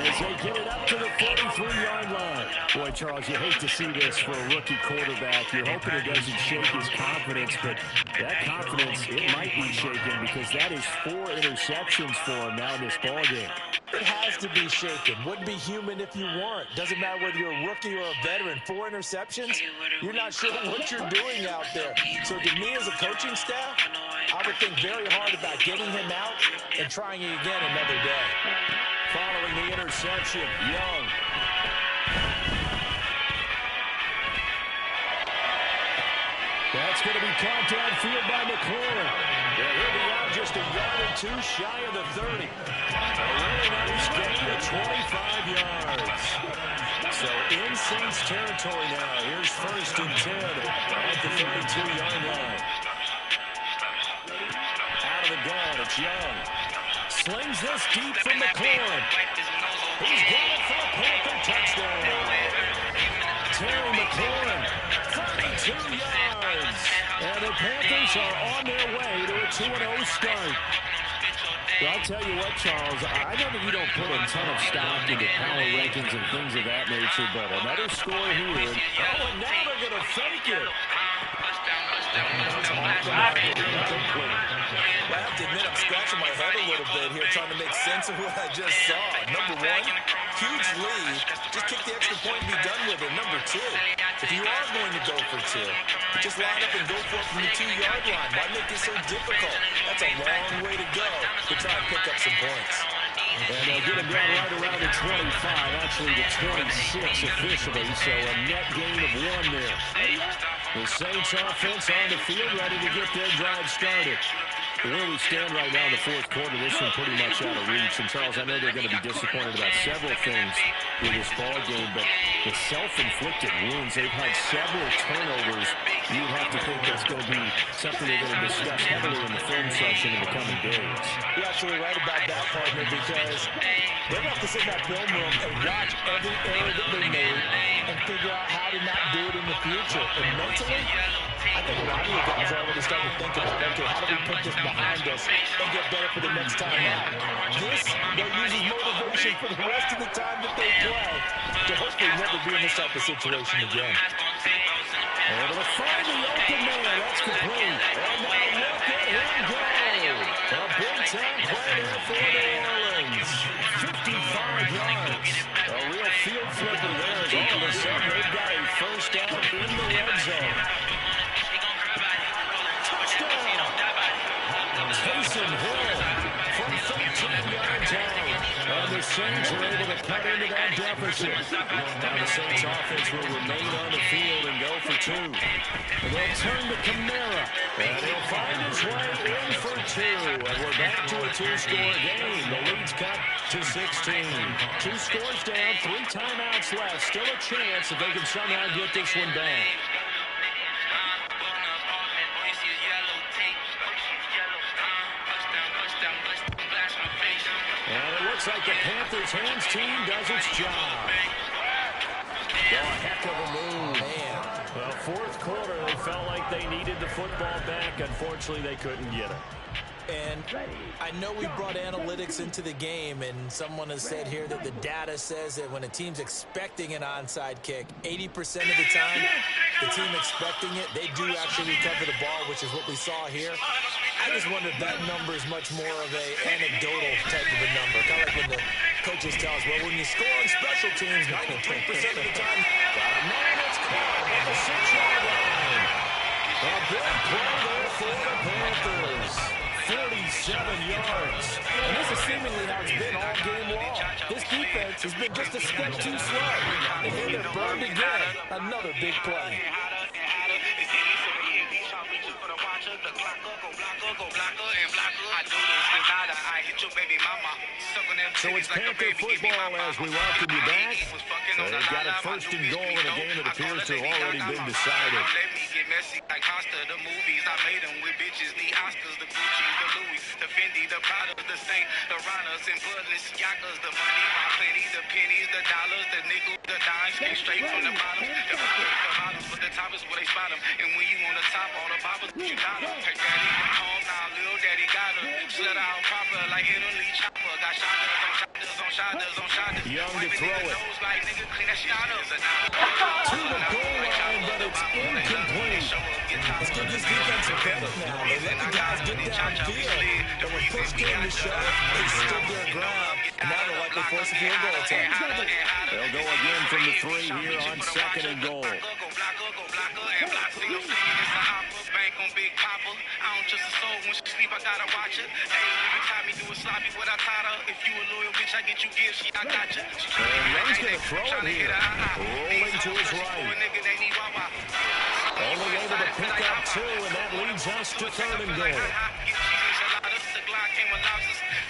as they get it up to the 43-yard line. Boy, Charles, you hate to see this for a rookie quarterback. You're hoping it doesn't shake his confidence, but that confidence, it might be shaken because that is 4 interceptions for him now in this ballgame. It has to be shaken. Wouldn't be human if you weren't. Doesn't matter whether you're a rookie or a veteran. 4 interceptions, you're not sure what you're doing out there. So to me as a coaching staff, I would think very hard about getting him out and trying it again another day. Following the interception, Young. going to be caught downfield by McLaurin. Yeah, he'll be out just a yard or two shy of the 30. A really nice gain of 25 yards. So in Saints territory now. Here's 1st and 10 at the 32-yard line. Out of the gun, it's Young. Slings this deep from McLaurin. He's got it for a Panther touchdown. Terry McLaurin, 32 yards. And the Panthers are on their way to a 2-0 start. Well, I'll tell you what, Charles, I know that you don't put a ton of stock into power rankings and things of that nature, but another score here. Oh, and now they're going to fake it. I have to admit, I'm scratching my head a little bit here trying to make sense of what I just saw. Number one, huge lead. Just kick the extra point and be done with it. Number two, if you are going to go for two, just line up and go for it from the 2-yard line. Why make it so difficult? That's a long way to go to try and pick up some points. And they'll get him down right around the 25, actually the 26 officially, so a net gain of 1 there. The Saints offense on the field, ready to get their drive started. Where we stand right now in the 4th quarter, this one pretty much out of reach. And, Charles, I know they're going to be disappointed about several things in this ball game, but the self-inflicted wounds, they've had several turnovers. You have to think that's going to be something they're going to discuss heavily in the film session in the coming days. You're absolutely right about that, partner, because they're going to have to sit in that film room and watch every error that they made and figure out how to not do it in the future. And mentally, I think a lot of you guys are already starting to think about, okay, how do we put this behind us and get better for the next time out? This, they'll use as motivation for the rest of the time that they play to hopefully never be in this type of situation again. Able to find the open man. That's complete. And now look at him go. A big-time play there for New Orleans. 55 yards. A real field flipper there as all of a sudden they've got a first down in the red zone. Touchdown. Taysom Hill from 13 yards out. And the Saints are able to cut into that deficit. Now the Saints offense will remain on the field and go for 2. And they'll turn to Kamara. And he'll find his way in for 2. And we're back to a 2-score game. The lead's cut to 16. 2 scores down, 3 timeouts left. Still a chance if they can somehow get this one back. And it looks like the Panthers' hands team does its job. Oh, a heck of a move. Man. Well, 4th quarter, they felt like they needed the football back. Unfortunately, they couldn't get it. And I know we brought analytics into the game, and someone has said here that the data says that when a team's expecting an onside kick, 80% of the time, the team expecting it, they do actually recover the ball, which is what we saw here. I just wonder if that number is much more of a anecdotal type of a number. Kind of like when the coaches tell us, well, when you score on special teams, 93% of the time, man, it's caught at the 6-yard line. A big play there for the Panthers. 37 yards. And this is seemingly how it's been all game long. This defense has been just a step too slow. And here they're burned again. Another big play. So it's Panther football as we welcome you back. They've got a 1st and goal in a game that appears to have already been decided. The movies I made them with bitches, the Oscars, the Gucci, the Louis, the Fendi, the Prada, the Saint, the Ronas, and Balenciagas, the money, my plenty, the pennies, the dollars, the nickels, the dimes, straight from the bottom. The bottoms, but the top is where they spot them. And when you on the top, all the boppers, you got them. Her daddy went home, now little daddy got her. Slut out proper, like Italy chopper. Got shotters on shotters on shotters on shotters. Young to throw it. Like, nigga, clean that shotters. To the goal line, but it's incomplete. Let's give this defense some credit now. They let the guys get downfield, but when push came to shove, they stood their ground. And now they're likely force a field goal attempt. They'll go again from the 3 here on 2nd and goal. And Young's going to throw it here. Rolling to his right. Only able to pick up 2, and that leads us to 3rd and goal.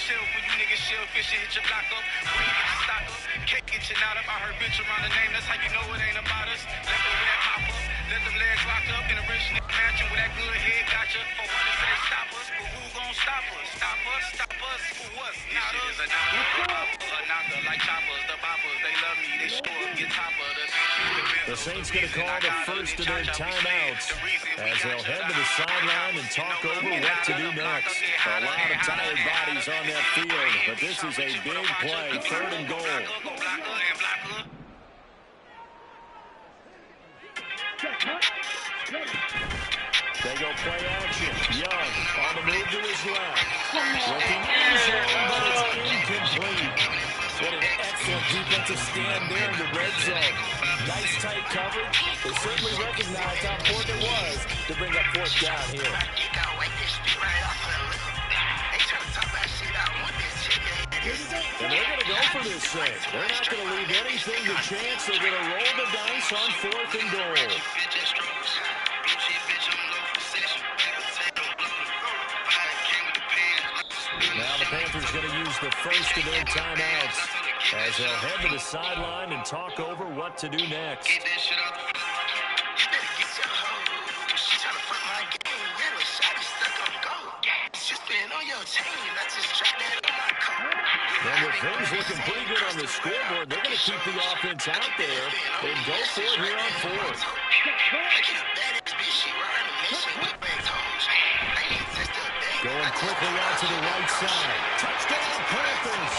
Chill for you niggas, chill, fish hit your block up. Bring it to stock up. Cake get you out up. I heard bitch around the name. That's how you know it ain't about us. Let the red pop up. Let them legs lock up. In a rich nigga mansion with that good head. Gotcha. For one to say stop us. But who gon' stop us? Stop us. Stop us. Who us? Not us. A knocker like choppers. The boppers. They love me. They show up. Get top of us. The Saints going to call the first of their timeouts as they'll head to the sideline and talk over what to do next. A lot of tired bodies on that field, but this is a big play, 3rd and goal. They go play action. Young on the move to his left. Looking easy, but it's incomplete. What an excellent defensive stand there in the red zone. Nice tight coverage. They certainly recognized how important it was to bring up 4th down here. And they're going to go for this thing. They're not going to leave anything to chance. They're going to roll the dice on 4th and goal. Now the Panthers going to use the first of their timeouts as they'll head to the sideline and talk over what to do next. And with things looking pretty good on the scoreboard, they're going to keep the offense out there and go for it here on 4th. Going quickly out to the right side. Touchdown, Panthers.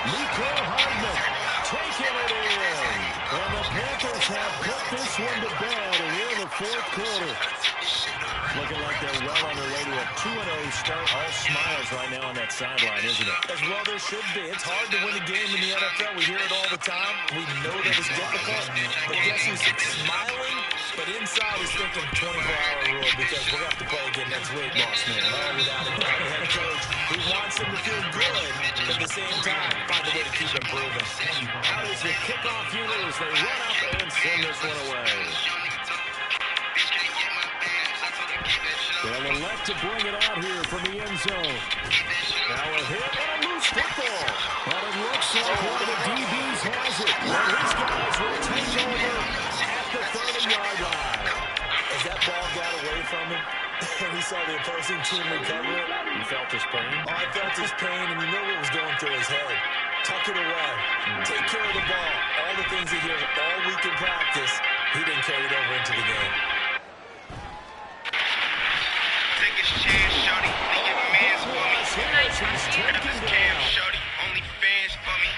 Mecole Hardman taking it in. And the Panthers have put this one to bed here in the 4th quarter. Looking like they're well on their way to a 2-0 start. All smiles right now on that sideline, isn't it? As well there should be. It's hard to win a game in the NFL. We hear it all the time. We know that it's difficult. But guess who's smiling? But inside is thinking 24-hour rule because we're going to have to play again next week. Boss man. Oh, without a doubt. The head coach, who wants them to feel good, but at the same time, find a way to keep improving. Out is the kickoff unit as they run up and send this one away. They'll elect to bring it out here from the end zone. Now a hit and a loose football. But it looks like one of the DBs has it. Well, his guys will take over at the 30-yard line. As that ball got away from him, and he saw the opposing team recover it. You felt his pain? Oh, I felt his pain, and you know what was going through his head. Tuck it away. Take care of the ball. All the things he hears all week in practice, he didn't carry it over into the game. Take his chance, shorty. And your man's for me. He's taken down. Shorty, only fans for me.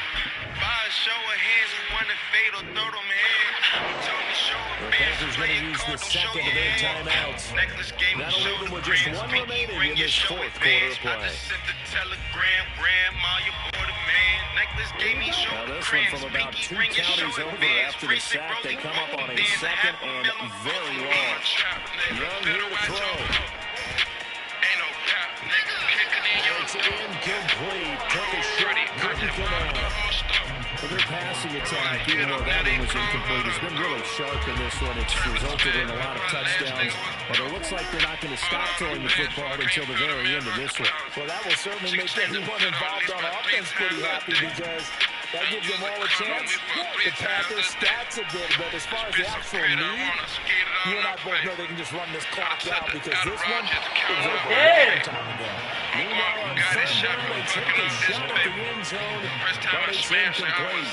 Buy a show of hands who want to fade or throw them hands. Told me show of The bands. Panthers going to use the second of their timeouts. Necklace gave me That'll leave them with just one remaining in this 4th quarter of play. I just sent the telegram, grandma, you bought a man. Necklace gave me show Now of this one friends. from about Pinky 2 ring your counties show of over bands. after the sack. They come up on a 2nd and very long. Young here to throw. It's incomplete. Took a shot, couldn't come out. But their passing attack, even though that one was incomplete, has been really sharp in this one. It's resulted in a lot of touchdowns. But it looks like they're not going to stop throwing the football until the very end of this one. Well, that will certainly make everyone involved on offense pretty happy because that gives them all a chance to pad their stats a bit. But as far as the actual need, you and I both know they can just run this clock out because this one was over a long time ago. Meanwhile, on third down, they take a shot at the end zone, but it's incomplete.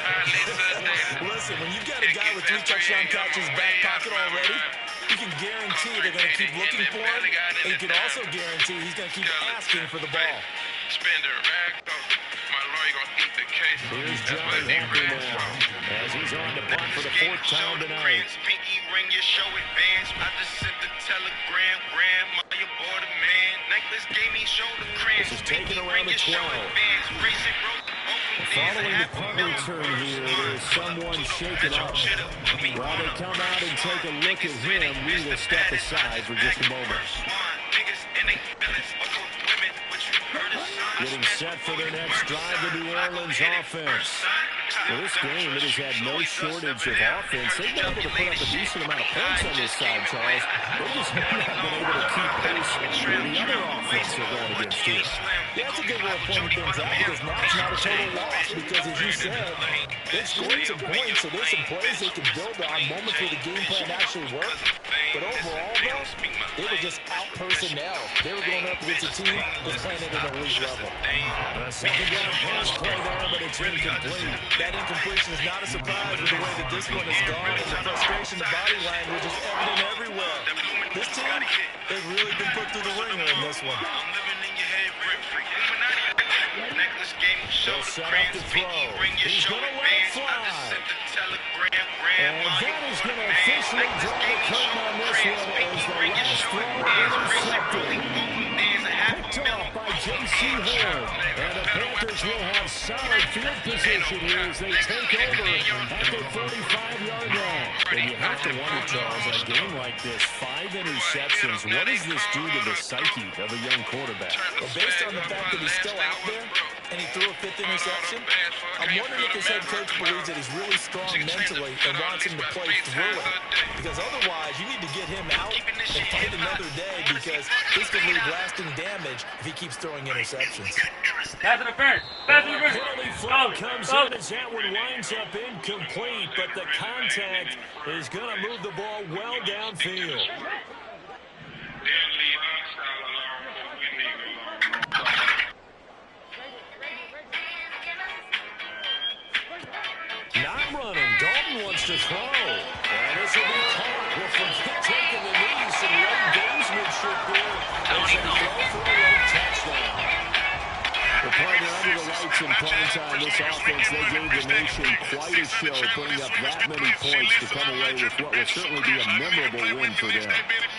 Listen, when you've got a guy with 3 touchdown catches back pocket already, you can guarantee they're going to keep looking for him, and you can also guarantee he's going to keep asking for the ball. Here's Johnny Happy now, as he's on to punt for the 4th time tonight. Pinky ring your show advance. I just sent the telegram, grandma, you bought a man. Necklace gave me shoulder cramps. This is taken around the 12. Following the punt return here, there's someone shaken up. While they come out and take a look at him, we will step aside for just a moment. getting set for their next drive, the New Orleans offense. Well, this game, it has had no shortage of offense. They've been able to put up a decent amount of points on this side, Charles. They've just not been able to keep pace with the other offense they're going against here. Yeah, that's a good way of pointing things out because now it's not a total loss because, as you said, they've scored some points, so there's some plays they can build on moments where the game plan actually worked. But overall, though, they were just out-personnel. They were going up against a team that's playing at an elite level. Second down pass play there, but it's incomplete. That incompletion is not a surprise with the way that this one has gone, and the frustration, the body language is evident everywhere. This team, they've really been put through the ringer in this one. They'll set up to throw. He's going to let it fly. And that is going to officially draw the curtain on this one as the last throw intercepted. Picked off by J.C. Horn. And the Panthers will have solid field position here as they take over at the 45-yard line. And you have to wonder, Charles, in a game like this, 5 interceptions, what does this do to the psyche of a young quarterback? Well, based on the fact that he's still out there and he threw a 5th interception, I'm wondering if his head coach believes that he's really strong mentally and wants him to play through it. Because otherwise, you need to get him out and fight another day because this could leave lasting damage if he keeps throwing interceptions. Pass interference. Pass interference. Penalty flag comes in as that one winds up incomplete, but the contact is going to move the ball well downfield. Not running. Dalton wants to throw. And this will be caught. We'll forget taking the knee. Some late gamesmanship there. As they throw for a late touchdown. The partner under the lights in prime time, this offense, they gave the nation quite a show, putting up that many points to come away with what will certainly be a memorable win for them.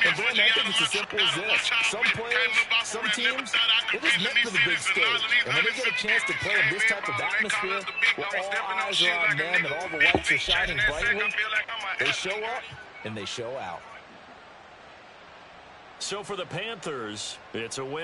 And Brandon, I think it's as simple as this. Some players, some teams, they're just meant for the big stage. And when they get a chance to play in this type of atmosphere, where all eyes are on them and all the lights are shining brightly, they show up and they show out. So for the Panthers, it's a win.